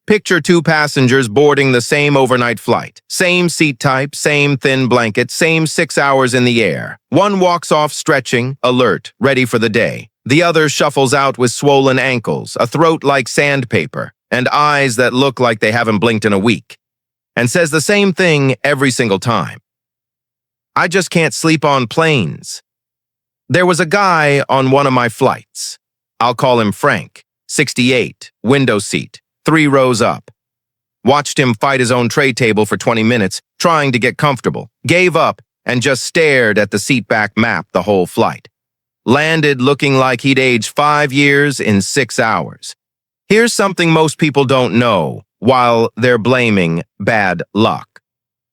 Picture two passengers boarding the same overnight flight. Same seat type, same thin blanket, same 6 hours in the air. One walks off stretching, alert, ready for the day. The other shuffles out with swollen ankles, a throat like sandpaper, and eyes that look like they haven't blinked in a week. And says the same thing every single time. I just can't sleep on planes. There was a guy on one of my flights. I'll call him Frank, 68, window seat, 3 rows up. Watched him fight his own tray table for 20 minutes, trying to get comfortable, gave up, and just stared at the seatback map the whole flight. Landed looking like he'd aged 5 years in 6 hours. Here's something most people don't know while they're blaming bad luck.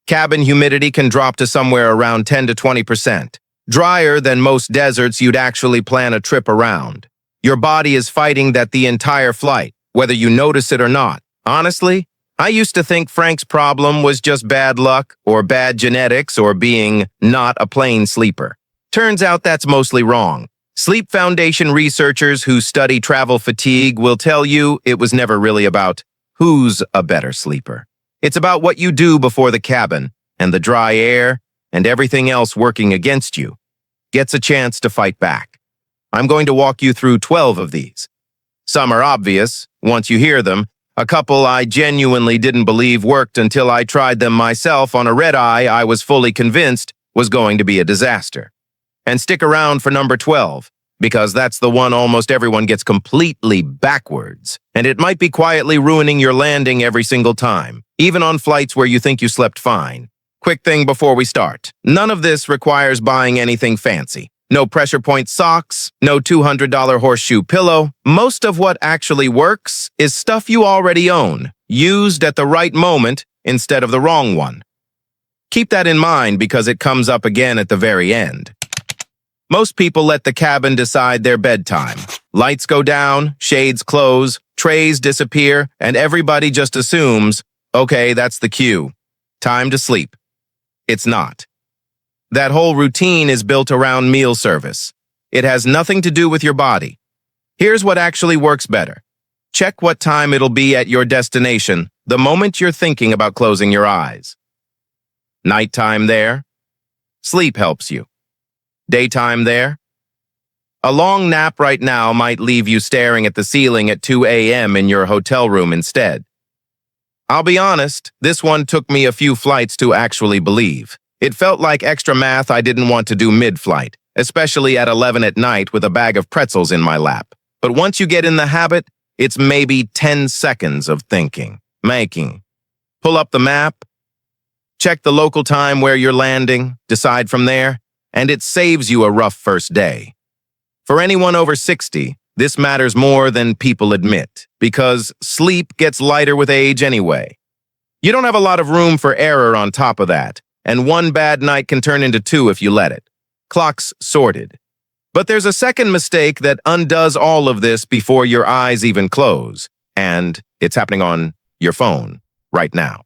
Cabin humidity can drop to somewhere around 10 to 20%. Drier than most deserts you'd actually plan a trip around. Your body is fighting that the entire flight, whether you notice it or not. Honestly, I used to think Frank's problem was just bad luck or bad genetics or being not a plane sleeper. Turns out that's mostly wrong. Sleep Foundation researchers who study travel fatigue will tell you it was never really about who's a better sleeper. It's about what you do before the cabin and the dry air and everything else working against you gets a chance to fight back. I'm going to walk you through 12 of these. Some are obvious once you hear them. A couple I genuinely didn't believe worked until I tried them myself on a red-eye I was fully convinced was going to be a disaster. And stick around for number 12, because that's the one almost everyone gets completely backwards, and it might be quietly ruining your landing every single time, even on flights where you think you slept fine. Quick thing before we start. None of this requires buying anything fancy. No pressure point socks, no $200 horseshoe pillow. Most of what actually works is stuff you already own, used at the right moment instead of the wrong one. Keep that in mind because it comes up again at the very end. Most people let the cabin decide their bedtime. Lights go down, shades close, trays disappear, and everybody just assumes, okay, that's the cue. Time to sleep. It's not. That whole routine is built around meal service. It has nothing to do with your body. Here's what actually works better. Check what time it'll be at your destination the moment you're thinking about closing your eyes. Nighttime there. Sleep helps you. Daytime there. A long nap right now might leave you staring at the ceiling at 2 a.m. in your hotel room instead. I'll be honest, this one took me a few flights to actually believe. It felt like extra math I didn't want to do mid-flight, especially at 11 at night with a bag of pretzels in my lap. But once you get in the habit, it's maybe 10 seconds of thinking, making. Pull up the map, check the local time where you're landing, decide from there, and it saves you a rough first day. For anyone over 60, this matters more than people admit, because sleep gets lighter with age anyway. You don't have a lot of room for error on top of that, and one bad night can turn into 2 if you let it. Clock's sorted. But there's a second mistake that undoes all of this before your eyes even close, and it's happening on your phone right now.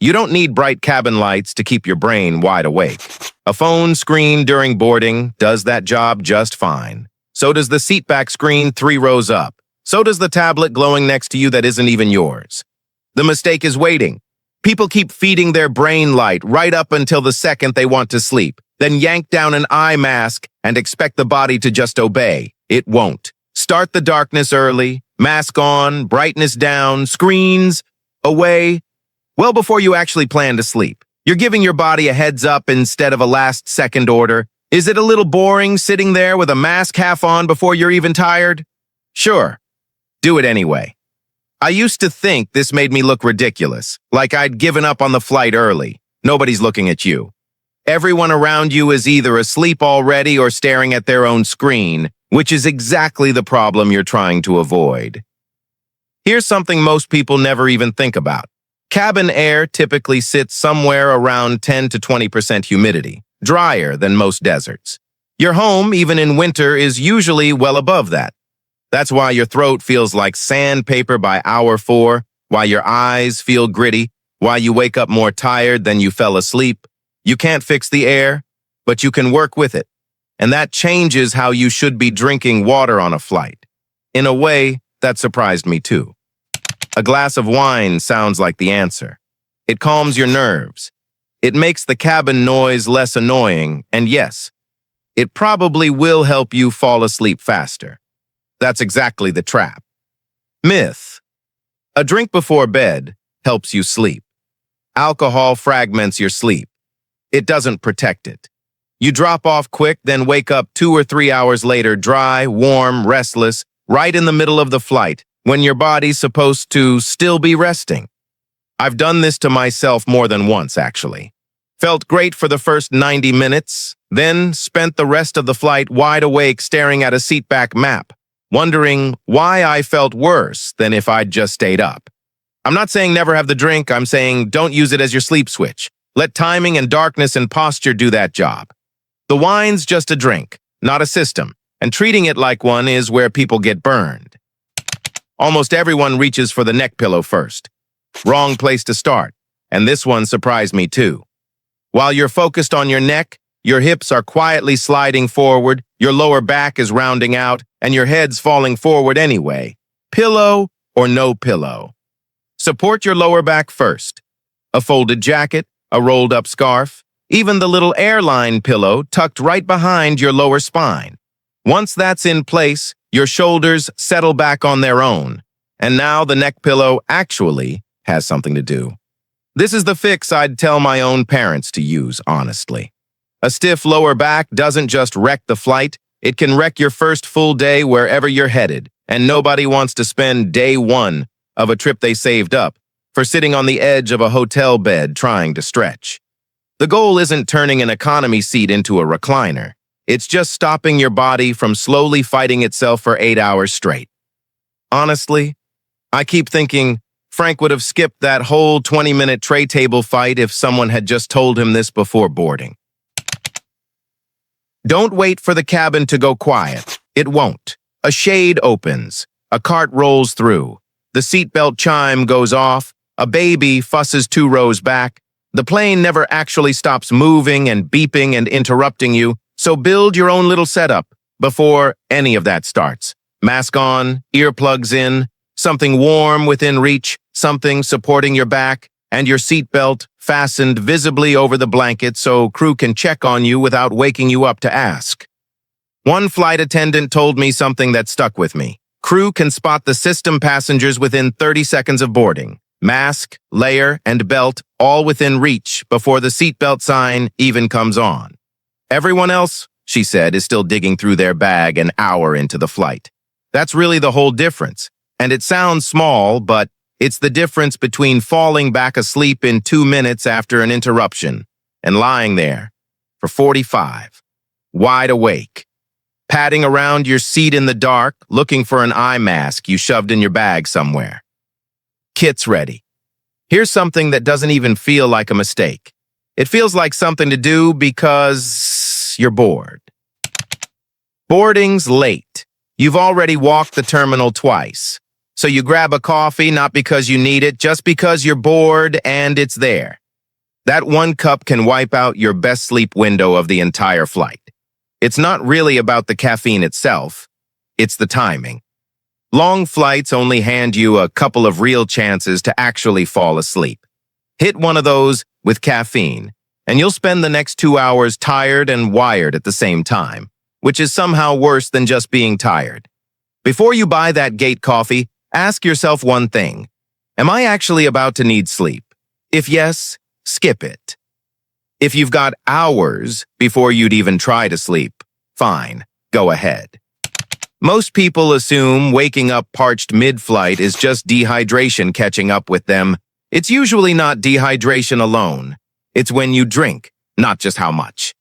You don't need bright cabin lights to keep your brain wide awake. A phone screen during boarding does that job just fine. So does the seatback screen 3 rows up. So does the tablet glowing next to you that isn't even yours. The mistake is waiting. People keep feeding their brain light right up until the second they want to sleep, then yank down an eye mask and expect the body to just obey. It won't. Start the darkness early, mask on, brightness down, screens away, well before you actually plan to sleep. You're giving your body a heads up instead of a last-second order. Is it a little boring sitting there with a mask half on before you're even tired? Sure. Do it anyway. I used to think this made me look ridiculous, like I'd given up on the flight early. Nobody's looking at you. Everyone around you is either asleep already or staring at their own screen, which is exactly the problem you're trying to avoid. Here's something most people never even think about. Cabin air typically sits somewhere around 10 to 20% humidity, drier than most deserts. Your home, even in winter, is usually well above that. That's why your throat feels like sandpaper by hour 4, why your eyes feel gritty, why you wake up more tired than you fell asleep. You can't fix the air, but you can work with it. And that changes how you should be drinking water on a flight. In a way, that surprised me too. A glass of wine sounds like the answer. It calms your nerves. It makes the cabin noise less annoying, and yes, it probably will help you fall asleep faster. That's exactly the trap. Myth. A drink before bed helps you sleep. Alcohol fragments your sleep. It doesn't protect it. You drop off quick, then wake up 2 or 3 hours later dry, warm, restless, right in the middle of the flight, when your body's supposed to still be resting. I've done this to myself more than once, actually. Felt great for the first 90 minutes, then spent the rest of the flight wide awake staring at a seatback map, wondering why I felt worse than if I'd just stayed up. I'm not saying never have the drink, I'm saying don't use it as your sleep switch. Let timing and darkness and posture do that job. The wine's just a drink, not a system, and treating it like one is where people get burned. Almost everyone reaches for the neck pillow first. Wrong place to start, and this one surprised me too. While you're focused on your neck, your hips are quietly sliding forward, your lower back is rounding out, and your head's falling forward anyway. Pillow or no pillow? Support your lower back first. A folded jacket, a rolled-up scarf, even the little airline pillow tucked right behind your lower spine. Once that's in place, your shoulders settle back on their own, and now the neck pillow actually has something to do. This is the fix I'd tell my own parents to use, honestly. A stiff lower back doesn't just wreck the flight, it can wreck your first full day wherever you're headed, and nobody wants to spend day one of a trip they saved up for sitting on the edge of a hotel bed trying to stretch. The goal isn't turning an economy seat into a recliner. It's just stopping your body from slowly fighting itself for 8 hours straight. Honestly, I keep thinking Frank would have skipped that whole 20-minute tray table fight if someone had just told him this before boarding. Don't wait for the cabin to go quiet. It won't. A shade opens. A cart rolls through. The seatbelt chime goes off. A baby fusses 2 rows back. The plane never actually stops moving and beeping and interrupting you, so build your own little setup before any of that starts. Mask on, earplugs in, something warm within reach, something supporting your back, and your seatbelt fastened visibly over the blanket so crew can check on you without waking you up to ask. One flight attendant told me something that stuck with me. Crew can spot the system passengers within 30 seconds of boarding. Mask, layer, and belt all within reach before the seatbelt sign even comes on. Everyone else, she said, is still digging through their bag an hour into the flight. That's really the whole difference. And it sounds small, but it's the difference between falling back asleep in 2 minutes after an interruption and lying there for 45, wide awake, padding around your seat in the dark, looking for an eye mask you shoved in your bag somewhere. Kit's ready. Here's something that doesn't even feel like a mistake. It feels like something to do because you're bored. Boarding's late. You've already walked the terminal twice. So you grab a coffee not because you need it, just because you're bored and it's there. That 1 cup can wipe out your best sleep window of the entire flight. It's not really about the caffeine itself. It's the timing. Long flights only hand you a couple of real chances to actually fall asleep. Hit one of those with caffeine, and you'll spend the next 2 hours tired and wired at the same time, which is somehow worse than just being tired. Before you buy that gate coffee, ask yourself one thing. Am I actually about to need sleep? If yes, skip it. If you've got hours before you'd even try to sleep, fine, go ahead. Most people assume waking up parched mid-flight is just dehydration catching up with them. It's usually not dehydration alone. It's when you drink, not just how much.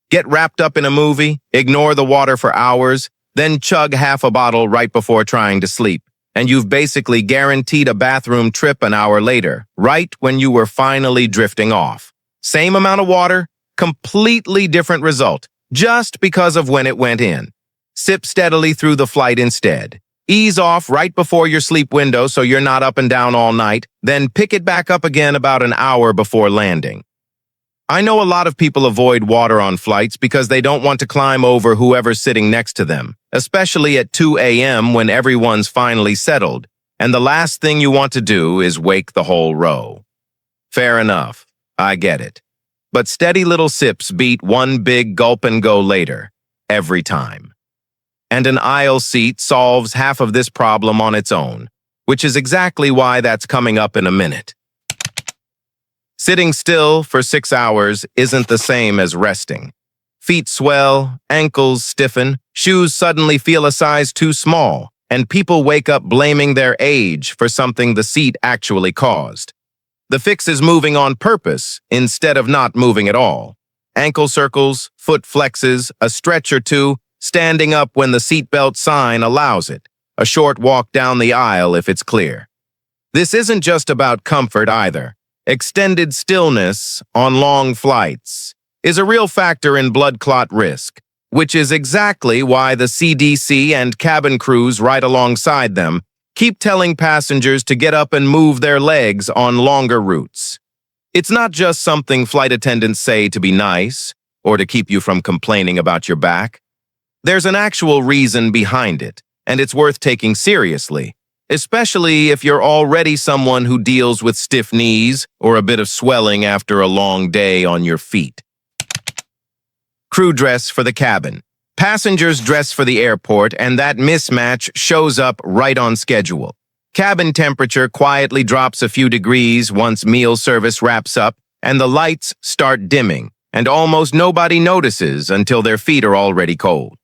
Get wrapped up in a movie, ignore the water for hours, then chug half a bottle right before trying to sleep, and you've basically guaranteed a bathroom trip an hour later, right when you were finally drifting off. Same amount of water, completely different result, just because of when it went in. Sip steadily through the flight instead. Ease off right before your sleep window so you're not up and down all night, then pick it back up again about an hour before landing. I know a lot of people avoid water on flights because they don't want to climb over whoever's sitting next to them, especially at 2 a.m. when everyone's finally settled. And the last thing you want to do is wake the whole row. Fair enough, I get it. But steady little sips beat one big gulp and go later, every time. And an aisle seat solves half of this problem on its own, which is exactly why that's coming up in a minute. Sitting still for 6 hours isn't the same as resting. Feet swell, ankles stiffen, shoes suddenly feel a size too small, and people wake up blaming their age for something the seat actually caused. The fix is moving on purpose instead of not moving at all. Ankle circles, foot flexes, a stretch or two, standing up when the seatbelt sign allows it, a short walk down the aisle if it's clear. This isn't just about comfort either. Extended stillness on long flights is a real factor in blood clot risk, which is exactly why the CDC and cabin crews right alongside them keep telling passengers to get up and move their legs on longer routes. It's not just something flight attendants say to be nice or to keep you from complaining about your back. There's an actual reason behind it, and it's worth taking seriously, especially if you're already someone who deals with stiff knees or a bit of swelling after a long day on your feet. Crew dress for the cabin. Passengers dress for the airport, and that mismatch shows up right on schedule. Cabin temperature quietly drops a few degrees once meal service wraps up, and the lights start dimming, and almost nobody notices until their feet are already cold.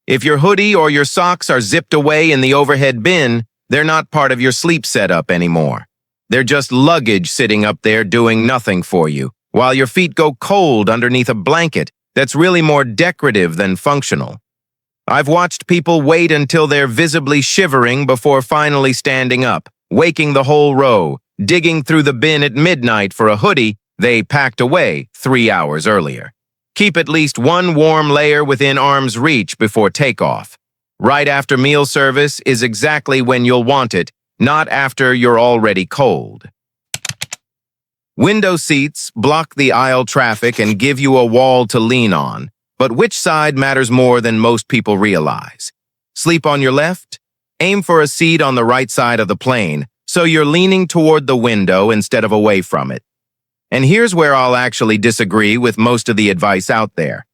If your hoodie or your socks are zipped away in the overhead bin, they're not part of your sleep setup anymore. They're just luggage sitting up there doing nothing for you, while your feet go cold underneath a blanket that's really more decorative than functional. I've watched people wait until they're visibly shivering before finally standing up, waking the whole row, digging through the bin at midnight for a hoodie they packed away 3 hours earlier. Keep at least one warm layer within arm's reach before takeoff. Right after meal service is exactly when you'll want it, not after you're already cold. Window seats block the aisle traffic and give you a wall to lean on, but which side matters more than most people realize? Sleep on your left? Aim for a seat on the right side of the plane, so you're leaning toward the window instead of away from it. And here's where I'll actually disagree with most of the advice out there.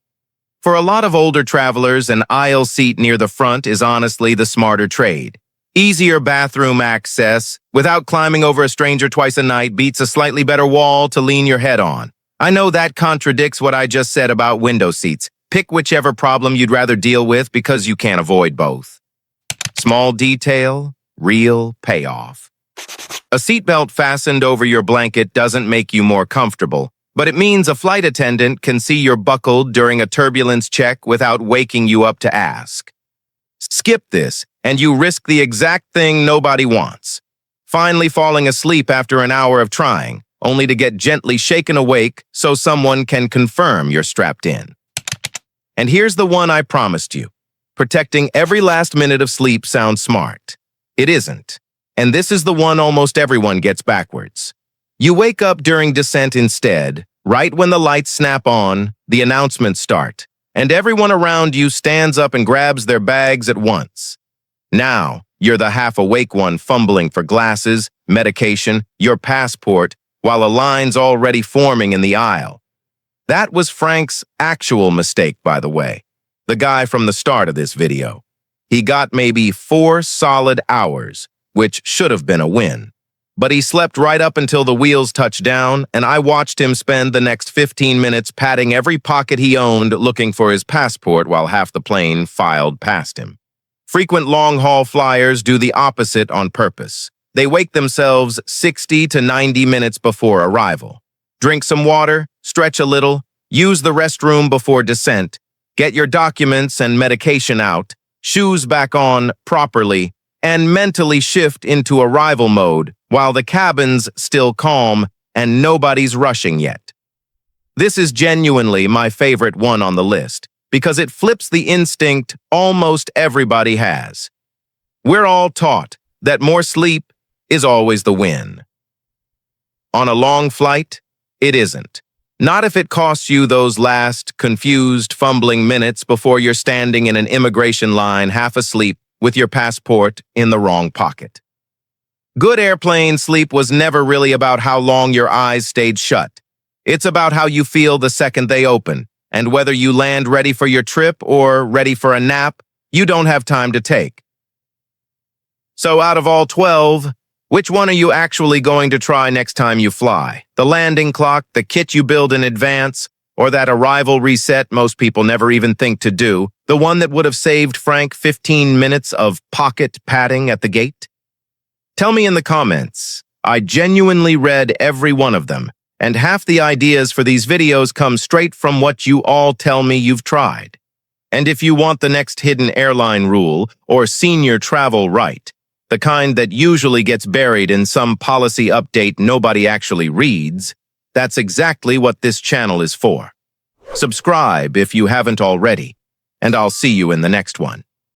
For a lot of older travelers, an aisle seat near the front is honestly the smarter trade. Easier bathroom access without climbing over a stranger twice a night beats a slightly better wall to lean your head on. I know that contradicts what I just said about window seats. Pick whichever problem you'd rather deal with because you can't avoid both. Small detail, real payoff. A seatbelt fastened over your blanket doesn't make you more comfortable, but it means a flight attendant can see you're buckled during a turbulence check without waking you up to ask. Skip this, and you risk the exact thing nobody wants. Finally falling asleep after an hour of trying, only to get gently shaken awake so someone can confirm you're strapped in. And here's the one I promised you. Protecting every last minute of sleep sounds smart. It isn't. And this is the one almost everyone gets backwards. You wake up during descent instead, right when the lights snap on, the announcements start, and everyone around you stands up and grabs their bags at once. Now, you're the half-awake one fumbling for glasses, medication, your passport, while a line's already forming in the aisle. That was Frank's actual mistake, by the way, the guy from the start of this video. He got maybe 4 solid hours, which should have been a win. But he slept right up until the wheels touched down, and I watched him spend the next 15 minutes patting every pocket he owned looking for his passport while half the plane filed past him. Frequent long-haul flyers do the opposite on purpose. They wake themselves 60 to 90 minutes before arrival. Drink some water, stretch a little, use the restroom before descent, get your documents and medication out, shoes back on properly, and mentally shift into arrival mode while the cabin's still calm and nobody's rushing yet. This is genuinely my favorite one on the list because it flips the instinct almost everybody has. We're all taught that more sleep is always the win. On a long flight, it isn't. Not if it costs you those last, confused, fumbling minutes before you're standing in an immigration line half asleep with your passport in the wrong pocket. Good airplane sleep was never really about how long your eyes stayed shut. It's about how you feel the second they open, and whether you land ready for your trip or ready for a nap you don't have time to take. So out of all 12, which one are you actually going to try next time you fly? The landing clock, the kit you build in advance, or that arrival reset most people never even think to do, the one that would have saved Frank 15 minutes of pocket padding at the gate? Tell me in the comments. I genuinely read every one of them, and half the ideas for these videos come straight from what you all tell me you've tried. And if you want the next hidden airline rule or senior travel right, the kind that usually gets buried in some policy update nobody actually reads, that's exactly what this channel is for. Subscribe if you haven't already, and I'll see you in the next one.